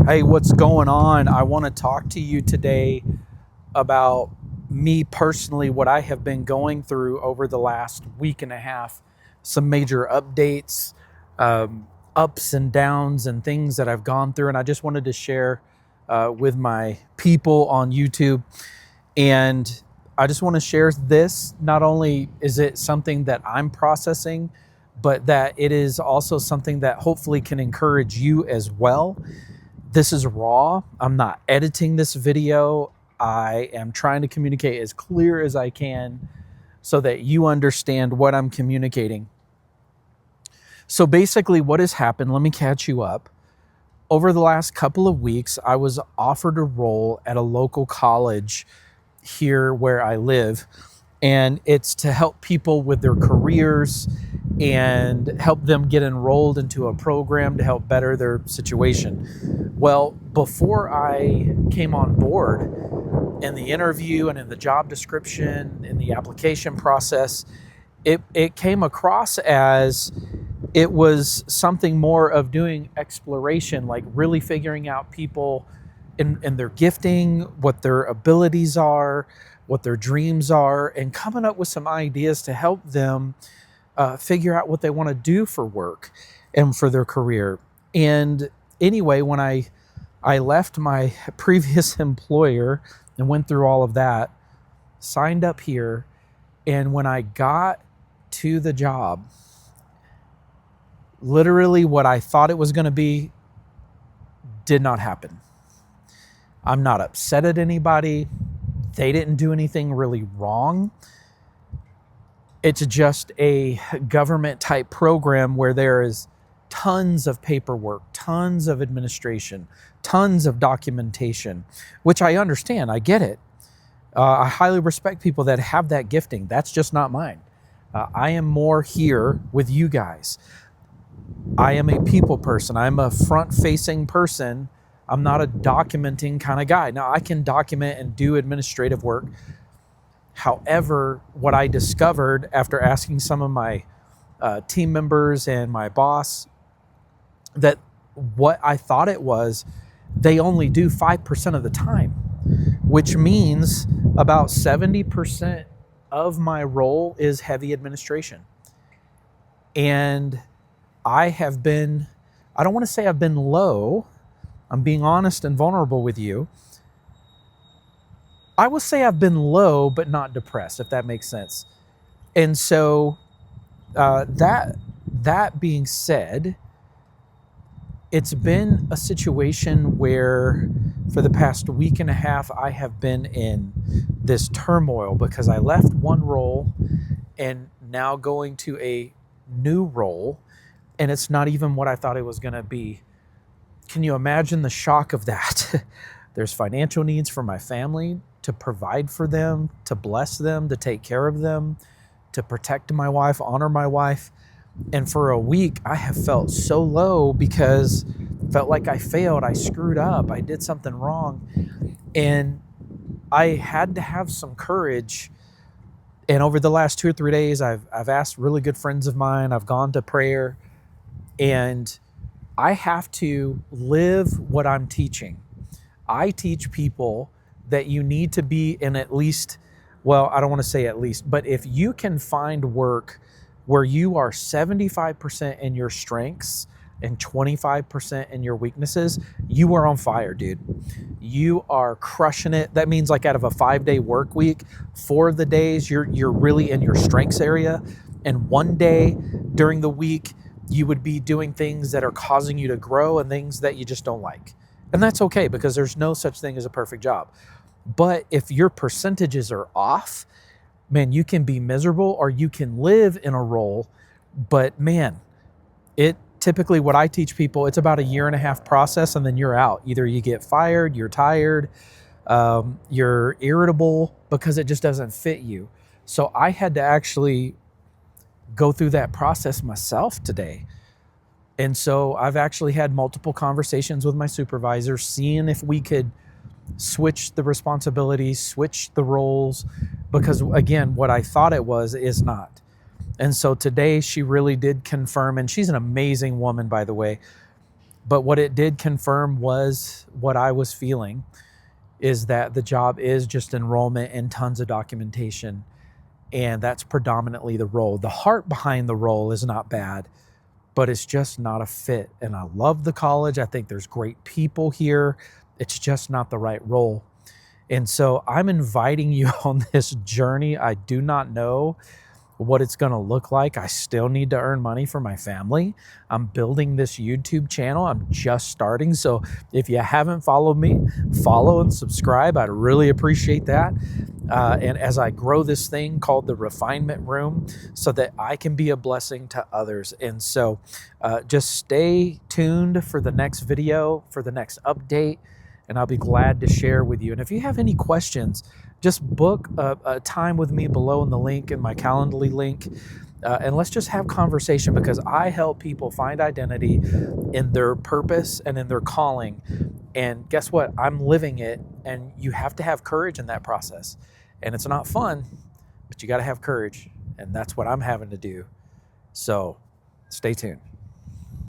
Hey, what's going on? I want to talk to you today about me personally, what I have been going through over the last week and a half, some major updates, ups and downs, and things that I've gone through. And I just wanted to share with my people on YouTube. And I just want to share this. Not only is it something that I'm processing, but that it is also something that hopefully can encourage you as well. This is raw. I'm not editing this video. I am trying to communicate as clear as I can so that you understand what I'm communicating. So basically what has happened, let me catch you up. Over the last couple of weeks, I was offered a role at a local college here where I live, and it's to help people with their careers and help them get enrolled into a program to help better their situation. Well, before I came on board, in the interview and in the job description, in the application process, it came across as it was something more of doing exploration, like really figuring out people in their gifting, what their abilities are, what their dreams are, and coming up with some ideas to help them figure out what they want to do for work and for their career. And anyway, when I left my previous employer and went through all of that, signed up here, and when I got to the job, literally what I thought it was going to be did not happen. I'm not upset at anybody. They didn't do anything really wrong. It's just a government type program where there is tons of paperwork, tons of administration, tons of documentation, which I understand. I get it. I highly respect people that have that gifting. That's just not mine. I am more here with you guys. I am a people person. I'm a front-facing person. I'm not a documenting kind of guy. Now, I can document and do administrative work. However, what I discovered after asking some of my team members and my boss, that what I thought it was, they only do 5% of the time, which means about 70% of my role is heavy administration. And I don't want to say I've been low. I'm being honest and vulnerable with you. I will say I've been low, but not depressed, if that makes sense. And so that being said, it's been a situation where for the past week and a half, I have been in this turmoil because I left one role and now going to a new role, and it's not even what I thought it was going to be. Can you imagine the shock of that? There's financial needs for my family, to provide for them, to bless them, to take care of them, to protect my wife, honor my wife. And for a week, I have felt so low because I felt like I failed. I screwed up. I did something wrong. And I had to have some courage. And over the last 2 or 3 days, I've asked really good friends of mine. I've gone to prayer. And I have to live what I'm teaching. I teach people that you need to be in at least, well, I don't want to say at least, but if you can find work where you are 75% in your strengths and 25% in your weaknesses, you are on fire, dude. You are crushing it. That means like out of a 5-day work week, 4 of the days you're really in your strengths area, and 1 day during the week you would be doing things that are causing you to grow and things that you just don't like. And that's okay, because there's no such thing as a perfect job. But if your percentages are off, man, you can be miserable, or you can live in a role. But man, it typically, what I teach people, it's about a 1.5-year process, and then you're out. Either you get fired, you're tired, you're irritable because it just doesn't fit you. So I had to actually go through that process myself today. And so I've actually had multiple conversations with my supervisor, seeing if we could switch the responsibilities, switch the roles, because again, what I thought it was is not. And so today she really did confirm, and she's an amazing woman, by the way, But what it did confirm was what I was feeling, is that the job is just enrollment and tons of documentation. And that's predominantly the role. The heart behind the role is not bad, but it's just not a fit. And I love the college. I think there's great people here. It's just not the right role. And so I'm inviting you on this journey. I do not know what it's going to look like. I still need to earn money for my family. I'm building this YouTube channel. I'm just starting. So if you haven't followed me, follow and subscribe. I'd really appreciate that. And as I grow this thing called the Refinement Room, so that I can be a blessing to others. And so just stay tuned for the next video, for the next update, and I'll be glad to share with you. And if you have any questions, just book a time with me below in the link, in my Calendly link, and let's just have conversation, because I help people find identity in their purpose and in their calling. And guess what? I'm living it, and you have to have courage in that process. And it's not fun, but you got to have courage, and that's what I'm having to do. So stay tuned.